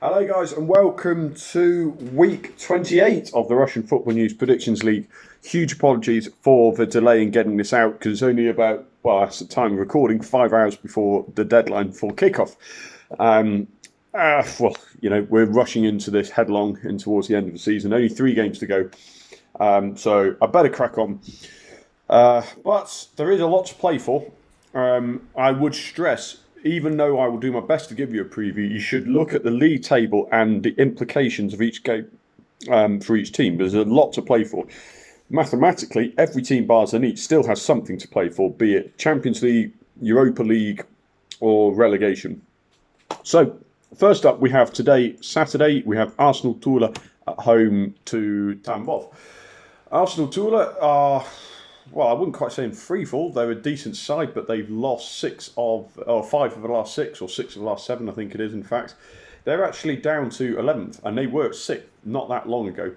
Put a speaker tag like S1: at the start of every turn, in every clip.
S1: Hello, guys, and welcome to week 28 of the Russian Football News Predictions League. Huge apologies for the delay in getting this out because it's only about, well, that's the time of recording, 5 hours before the deadline for kickoff. We're rushing into this headlong and towards the end of the season. Only 3 games to go, so I better crack on. But there is a lot to play for. I would stress, even though I will do my best to give you a preview, you should look at the league table and the implications of each game for each team. There's a lot to play for. Mathematically, every team bar Zenit still has something to play for, be it Champions League, Europa League, or relegation. So, first up, we have today, Saturday, we have Arsenal Tula at home to Tambov. Arsenal Tula are, well, I wouldn't quite say in free fall. They're a decent side, but they've lost 5 of the last 6, or 6 of the last 7, I think it is, in fact. They're actually down to 11th, and they were 6th not that long ago.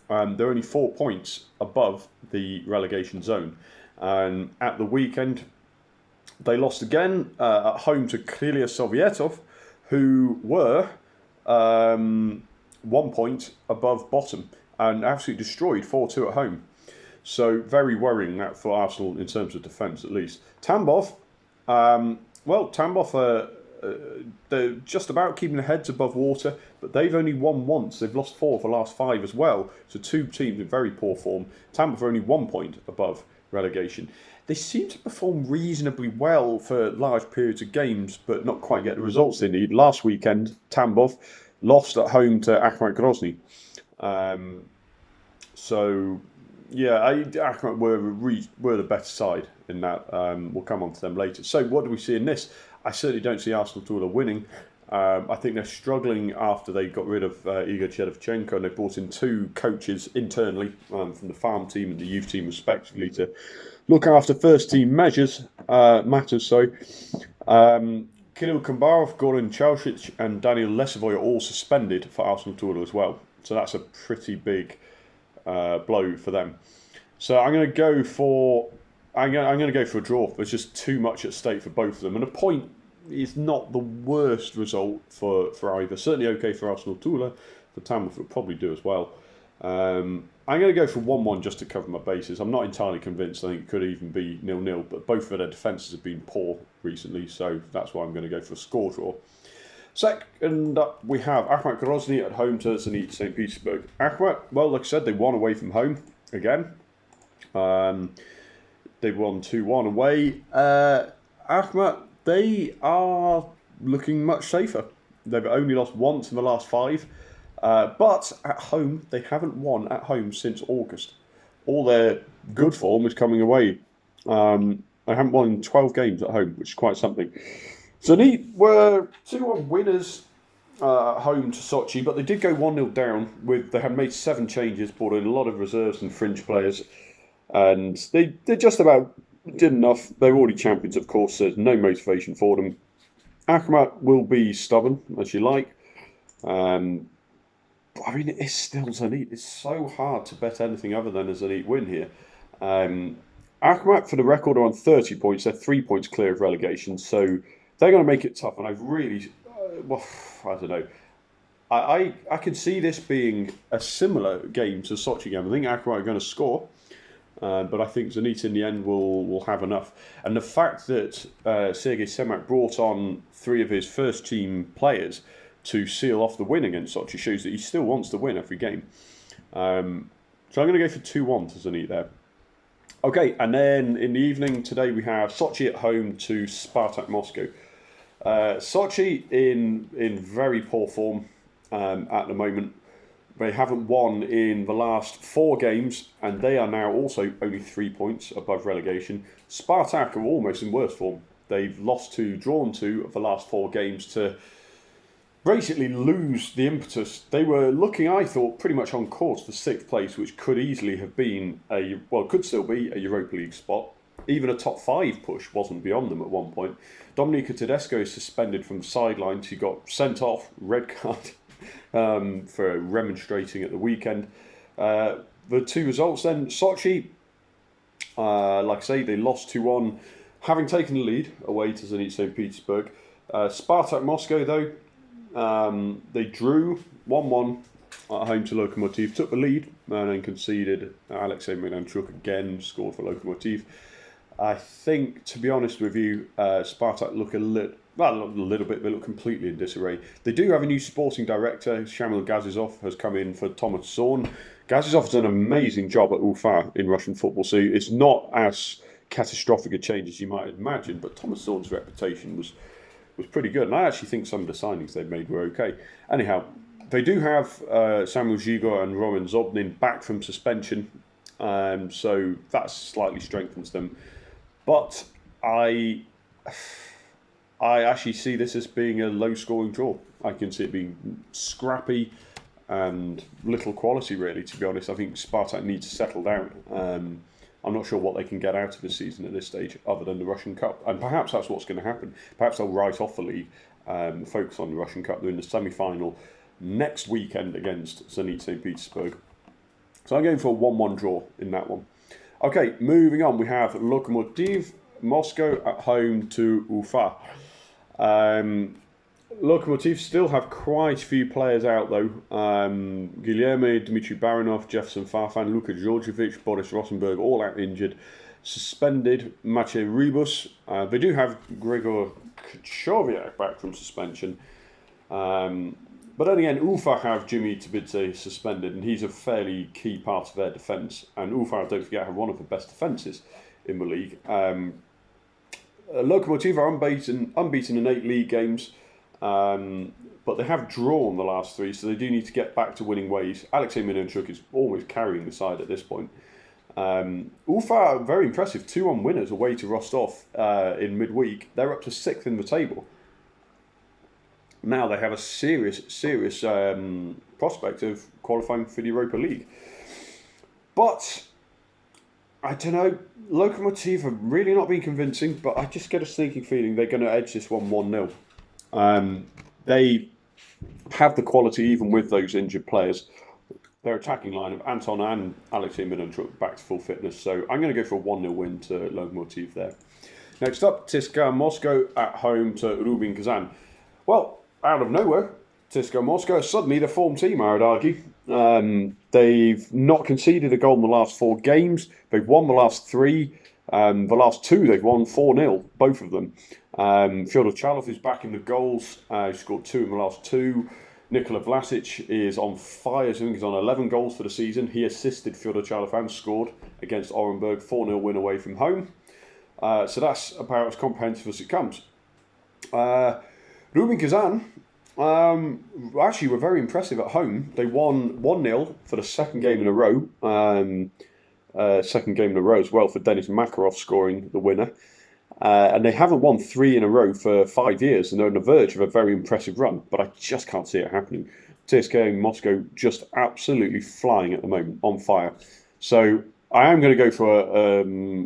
S1: They're only 4 points above the relegation zone. And at the weekend, they lost again at home to Krylia Sovietov, who were 1 point above bottom and absolutely destroyed 4-2 at home. So very worrying that for Arsenal in terms of defence, at least. Tambov, they're just about keeping their heads above water, but they've only won once. They've lost 4 of the last 5 as well. So 2 teams in very poor form. Tambov are only 1 point above relegation. They seem to perform reasonably well for large periods of games, but not quite get the results they need. Last weekend, Tambov lost at home to Akhmat Grozny. Akhmat were the better side in that. We'll come on to them later. So what do we see in this? I certainly don't see Arsenal Tula winning. I think they're struggling after they got rid of Igor Cherevchenko, and they brought in 2 coaches internally from the farm team and the youth team respectively to look after first team matters. Kirill Kambarov, Goran Chausic and Daniel Lesevoy are all suspended for Arsenal Tula as well. So that's a pretty big blow for them. So I'm going to go for a draw. There's just too much at stake for both of them, and a point is not the worst result for either. Certainly okay for Arsenal Tula. For Tambov will probably do as well. I'm going to go for 1-1 just to cover my bases. I'm not entirely convinced. I think it could even be 0-0, but both of their defences have been poor recently, so that's why I'm going to go for a score draw. Second up, we have Akhmat Grozny at home to Zenit St. Petersburg. Akhmat, well, like I said, they won away from home again. They won 2-1 away. Akhmat, they are looking much safer. They've only lost once in the last 5. But at home, they haven't won at home since August. All their good form is coming away. They haven't won in 12 games at home, which is quite something. Zenit were 2-1 winners at home to Sochi, but they did go 1-0 down. They had made 7 changes, brought in a lot of reserves and fringe players, and they just about did enough. They're already champions, of course, so there's no motivation for them. Akhmat will be stubborn, as you like. But I mean, it is still Zenit. It's so hard to bet anything other than a Zenit win here. Akhmat, for the record, are on 30 points. They're 3 points clear of relegation, so they're going to make it tough. And I've really, I don't know. I could see this being a similar game to Sochi game. I think Akhmat are going to score, but I think Zenit in the end will have enough. And the fact that Sergei Semak brought on 3 of his first team players to seal off the win against Sochi shows that he still wants to win every game. So I'm going to go for 2-1 to Zenit there. Okay, and then in the evening today we have Sochi at home to Spartak Moscow. Sochi in very poor form at the moment. They haven't won in the last 4 games, and they are now also only 3 points above relegation. Spartak are almost in worse form. They've drawn 2 of the last 4 games to basically lose the impetus. They were looking, I thought, pretty much on course for 6th place, which could easily have been could still be a Europa League spot. Even a top 5 push wasn't beyond them at one point. Dominika Tedesco is suspended from the sidelines. He got sent off, red card, for remonstrating at the weekend. The 2 results then, Sochi, like I say, they lost 2-1, having taken the lead away to Zenit St. Petersburg. Spartak Moscow, though, They drew 1-1 at home to Lokomotiv, took the lead, and then conceded. Alexei Milanchuk again scored for Lokomotiv. I think, to be honest with you, Spartak look not a little bit, they look completely in disarray. They do have a new sporting director. Shamil Gazizov has come in for Thomas Zorn. Gazizov has done an amazing job at Ufa in Russian football, so it's not as catastrophic a change as you might imagine, but Thomas Zorn's reputation was pretty good, and I actually think some of the signings they've made were okay. Anyhow, they do have Samuel Zhigo and Roman Zobnin back from suspension, so that slightly strengthens them. But I actually see this as being a low-scoring draw. I can see it being scrappy and little quality, really, to be honest. I think Spartak needs to settle down. I'm not sure what they can get out of the season at this stage, other than the Russian Cup. And perhaps that's what's going to happen. Perhaps they'll write off the league, focus on the Russian Cup. They're in the semi-final next weekend against Zenit St. Petersburg. So I'm going for a 1-1 draw in that one. Okay, moving on. We have Lokomotiv Moscow at home to Ufa. Lokomotiv still have quite a few players out though. Guilherme, Dmitry Baranov, Jefferson Farfan, Luka Djordjevic, Boris Rosenberg, all out injured. Suspended, Maciej Rybus. They do have Gregor Kchowiak back from suspension. But then again, Ufa have Jimmy Tabidze suspended, and he's a fairly key part of their defence. And Ufa, don't forget, have one of the best defences in the league. Lokomotiv are unbeaten in 8 league games. But they have drawn the last 3, so they do need to get back to winning ways. Alexei Milanchuk is almost carrying the side at this point. Ufa are very impressive, 2-1 winners away to Rostov in midweek. They're up to 6th in the table. Now they have a serious prospect of qualifying for the Europa League. But I don't know, Lokomotiv have really not been convincing, but I just get a sneaking feeling they're going to edge this one 1-0. They have the quality even with those injured players. Their attacking line of Anton and Alexei Milanchuk back to full fitness. So I'm going to go for a 1-0 win to Lokomotiv there. Next up, CSKA Moscow at home to Rubin Kazan. Well, out of nowhere, CSKA Moscow are suddenly the form team, I would argue. They've not conceded a goal in the last 4 games. They've won the last 3. The last 2 they've won 4-0, both of them. Fyodor Chalov is back in the goals. He scored 2 in the last 2. Nikola Vlasic is on fire. I think he's on 11 goals for the season. He assisted Fyodor Chalov and scored against Orenburg. 4-0 win away from home. So that's about as comprehensive as it comes. Rubin Kazan actually were very impressive at home. They won 1-0 for the second game in a row. Second game in a row as well for Denis Makarov scoring the winner. And they haven't won 3 in a row for 5 years, and they're on the verge of a very impressive run, but I just can't see it happening. CSKA Moscow just absolutely flying at the moment, on fire. So I am going to go for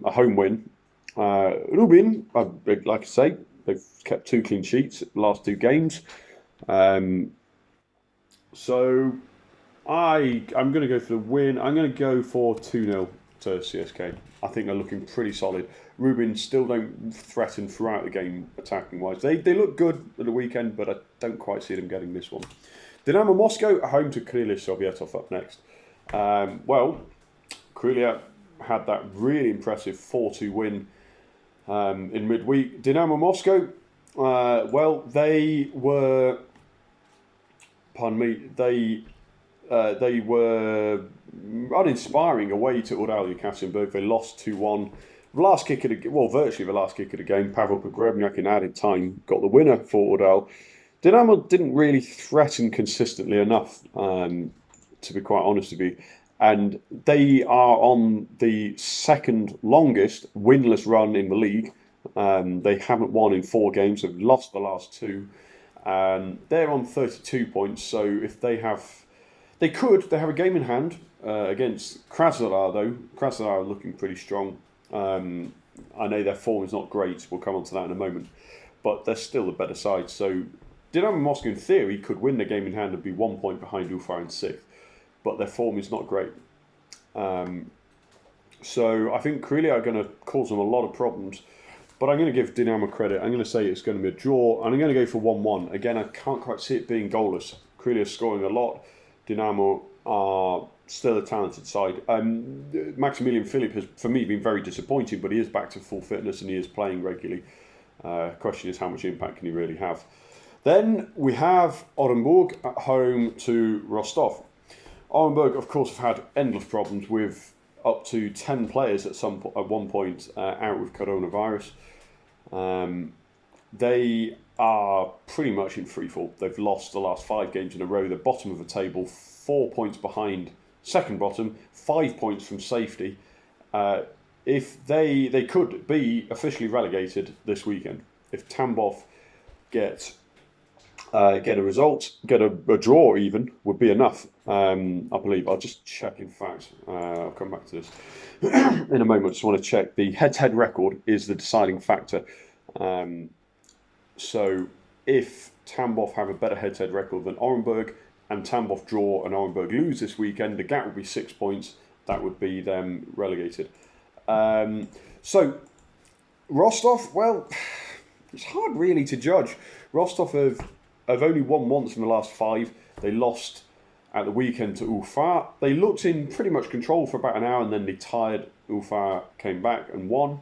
S1: a home win. Rubin, like I say, they've kept 2 clean sheets the last 2 games. So I'm going to go for the win. I'm going to go for 2-0 to CSK. I think they're looking pretty solid. Rubin still don't threaten throughout the game attacking wise. They look good at the weekend, but I don't quite see them getting this one. Dynamo Moscow at home to Krylia Sovietov up next. Well, Krylia had that really impressive 4-2 win in midweek. Dynamo Moscow, well, they were, pardon me, they were uninspiring away to Ural Yekaterinburg. They lost 2-1. Virtually the last kick of the game. Pavel Pogrebnyak in added time got the winner for Ural. Dynamo didn't really threaten consistently enough, to be quite honest with you. And they are on the 2nd longest winless run in the league. They haven't won in 4 games. They've lost the last 2. They're on 32 points. So if they have a game in hand against Krasnodar, though. Krasnodar are looking pretty strong. I know their form is not great. We'll come on to that in a moment. But they're still the better side. So Dynamo Moscow, in theory, could win the game in hand and be 1 point behind Ufa in 6th. But their form is not great. So I think Krylia are going to cause them a lot of problems. But I'm going to give Dynamo credit. I'm going to say it's going to be a draw, and I'm going to go for 1-1. Again, I can't quite see it being goalless. Krylia is scoring a lot. Dynamo are still a talented side. Maximilian Philipp has, for me, been very disappointing, but he is back to full fitness and he is playing regularly. Question is, how much impact can he really have? Then we have Orenburg at home to Rostov. Orenburg, of course, have had endless problems with up to 10 players at one point out with coronavirus. They are pretty much in freefall. They've lost the last 5 games in a row. They're bottom of the table, 4 points behind second bottom, 5 points from safety. If they could be officially relegated this weekend, if Tambov get a result, get a draw even, would be enough. I believe. I'll just check. In fact, I'll come back to this in a moment. I just want to check. The head-to-head record is the deciding factor. So if Tambov have a better head-to-head record than Orenburg, and Tambov draw and Orenburg lose this weekend, the gap would be 6 points. That would be them relegated. So Rostov, well, it's hard really to judge. Rostov have only won once in the last 5. They lost at the weekend to Ufa. They looked in pretty much control for about an hour, and then they tired. Ufa came back and won.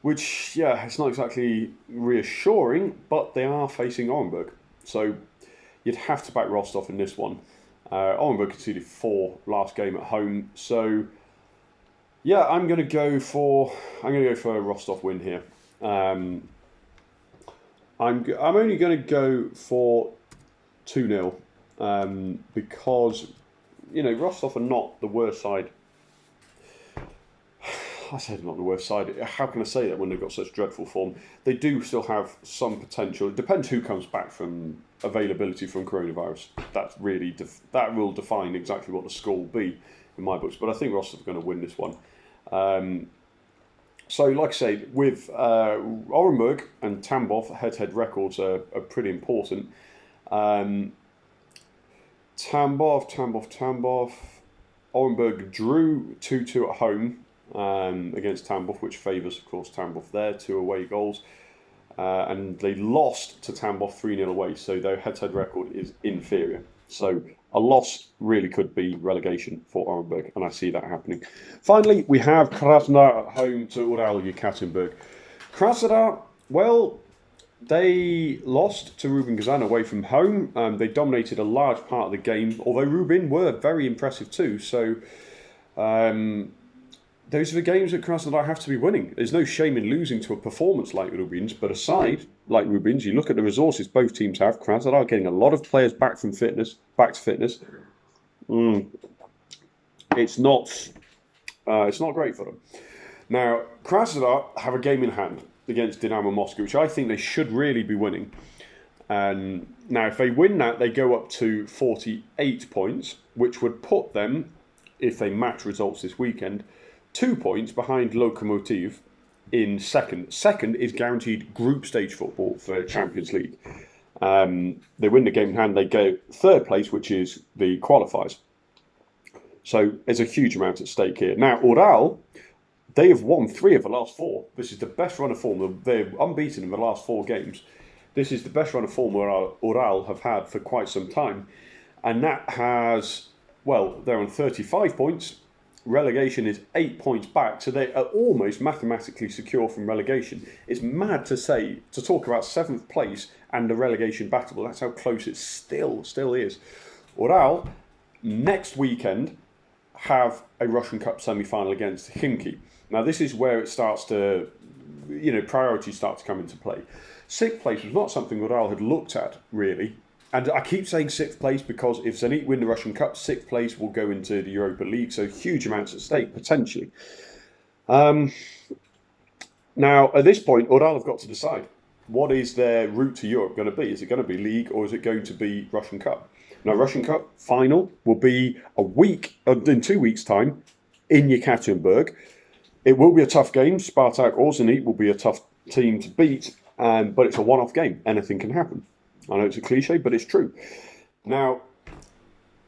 S1: Which, yeah, it's not exactly reassuring, but they are facing Orenburg. So you'd have to back Rostov in this one. Orenburg conceded 4 last game at home. So, yeah, I'm going to go for a Rostov win here. I'm only going to go for 2-0 because, you know, Rostov are not the worst side. I said not the worst side. How can I say that when they've got such dreadful form? They do still have some potential. It depends who comes back from availability from coronavirus. That will define exactly what the score will be in my books. But I think Rostov are going to win this one. So, like I say, with Orenburg and Tambov, head-to-head records are pretty important. Tambov. Orenburg drew 2-2 at home against Tambov, which favours, of course, Tambov there. 2 away goals. And they lost to Tambov 3-0 away, so their head-to-head record is inferior. So a loss really could be relegation for Orenburg, and I see that happening. Finally, we have Krasnodar at home to Ural Yekaterinburg. Krasnodar, well, they lost to Rubin Kazan away from home. They dominated a large part of the game, although Rubin were very impressive too. So those are the games that Krasnodar have to be winning. There's no shame in losing to a performance like Rubin's, but aside, like Rubin's, you look at the resources both teams have. Krasnodar getting a lot of players back to fitness. It's not great for them. Now, Krasnodar have a game in hand against Dynamo Moscow, which I think they should really be winning. And now, if they win that, they go up to 48 points, which would put them, if they match results this weekend, 2 points behind Lokomotiv in second. Second is guaranteed group stage football for Champions League. They win the game in hand, they go third place, which is the qualifiers. So there's a huge amount at stake here. Now, Ural, they have won 3 of the last 4. This is the best run of form. They're unbeaten in the last 4 games. This is the best run of form Ural have had for quite some time. And that has, well, they're on 35 points. Relegation is 8 points back, so they are almost mathematically secure from relegation. It's mad to talk about 7th place and the relegation battle. That's how close it still is. Ural, next weekend, have a Russian Cup semi-final against Khimki. Now, this is where it starts to, priorities start to come into play. 6th place was not something Ural had looked at, really. And I keep saying 6th place because if Zenit win the Russian Cup, 6th place will go into the Europa League. So huge amounts at stake, potentially. Now, at this point, Ural have got to decide. What is their route to Europe going to be? Is it going to be League or is it going to be Russian Cup? Now, Russian Cup final will be in 2 weeks' time in Yekaterinburg. It will be a tough game. Spartak or Zenit will be a tough team to beat, but it's a one-off game. Anything can happen. I know it's a cliche, but it's true. Now,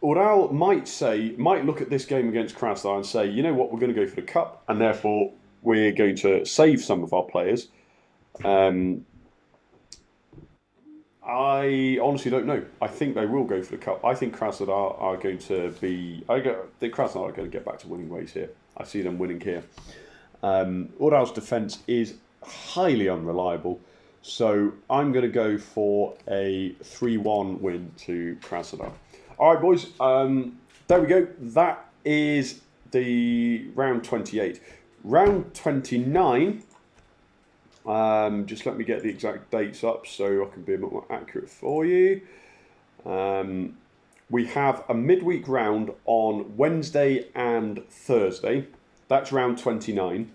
S1: Ural might look at this game against Krasnodar and say, you know what, we're going to go for the cup, and therefore we're going to save some of our players. I honestly don't know. I think they will go for the cup. I think Krasnodar are going to be. I think Krasnodar are going to get back to winning ways here. I see them winning here. Ural's defence is highly unreliable, so I'm going to go for a 3-1 win to Krasnodar. All right, boys. There we go. That is the round 28. Round 29. Just let me get the exact dates up so I can be a bit more accurate for you. We have a midweek round on Wednesday and Thursday. That's round 29.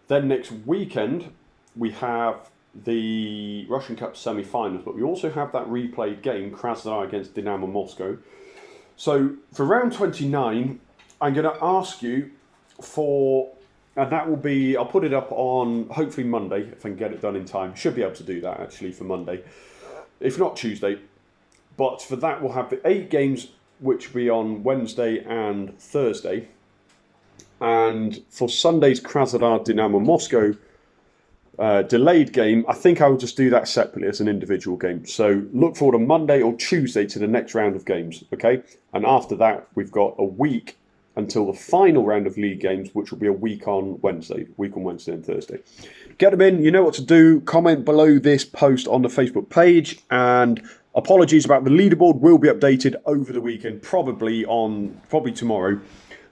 S1: Then next weekend, we have the Russian Cup semi-finals, but we also have that replayed game, Krasnodar against Dynamo Moscow. So for round 29, I'm going to ask you for... And that will be, I'll put it up on hopefully Monday, if I can get it done in time. Should be able to do that actually for Monday, if not Tuesday. But for that, we'll have the 8 games, which will be on Wednesday and Thursday. And for Sunday's Krasnodar Dynamo Moscow delayed game, I think I will just do that separately as an individual game. So look forward on Monday or Tuesday to the next round of games, okay? And after that, we've got a week until the final round of league games, which will be a week on Wednesday and Thursday. Get them in, you know what to do. Comment below this post on the Facebook page, and apologies about the leaderboard will be updated over the weekend, probably tomorrow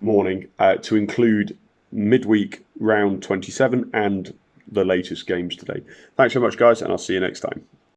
S1: morning, to include midweek round 27 and the latest games today. Thanks so much, guys, and I'll see you next time.